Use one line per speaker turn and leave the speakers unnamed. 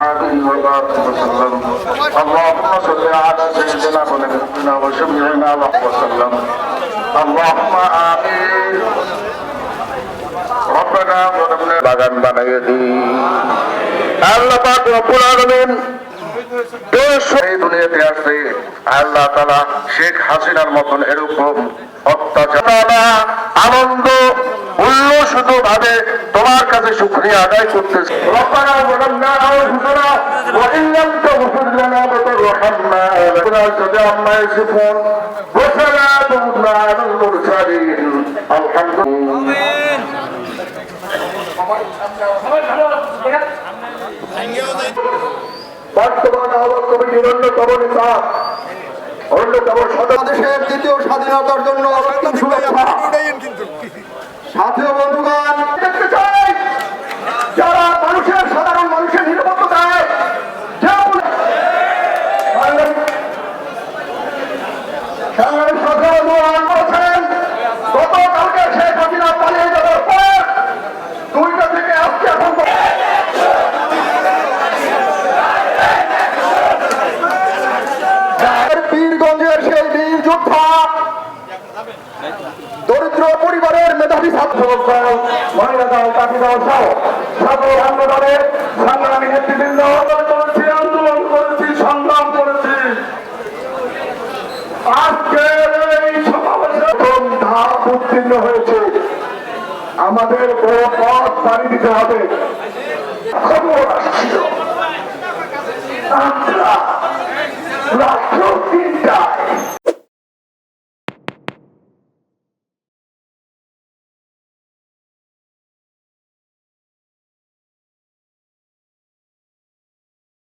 وسلم اللهم صل على سيدنا ونبينا وشفيعنا وسلم اللهم آمين ربنا ظلمنا বাগান বানিয়ে দিন আল্লাহ পাক রব্বুল আলামিন এই দুনিয়াতে আসছে আল্লাহ তাআলা শেখ হাসিনার মতন এরকম অত্যাচার আনন্দ উল্লসিত ভাবে তোমার কাছে শুকরিয়া আদায় করতেছি রব্বানা ওয়ালানা আনফুসানা ওয়া ইন লাম তাগফির লানা ওয়া তারহামনা লানাকুনান্না মিনাল জালিমিন ওয়া সালামুন আলাল মুরসালিন বর্তমান আহ্বায়ক কমিটির অন্যতম নেতা অন্যতম দেশের দ্বিতীয় স্বাধীনতার জন্য অবস্থান শুভেচ্ছা সাথে বন্ধুগণ দেখতে চাই যারা মানুষের সাধারণ মানুষের নিরাপত্তায় গতকালকে শেখ হাসিনা পালিয়ে যাওয়ার পর 2টা থেকে আজকে এখন বীরগঞ্জের সেই বীর যোদ্ধা দরিদ্র পরিবারের মেধাবী ছাত্র মহিলা দল চাকরি দল সহ সকল আন্দোলনের সংগ্রামী নেতৃবৃন্দ করেছি আন্দোলন করেছি সংগ্রাম করেছি আজকের এই সমাবেশে প্রথম ধাপ উত্তীর্ণ হয়েছে আমাদের বড় পথ পাড়ি দিতে হবে খবর আসছিল আমরা রাষ্ট্রপতি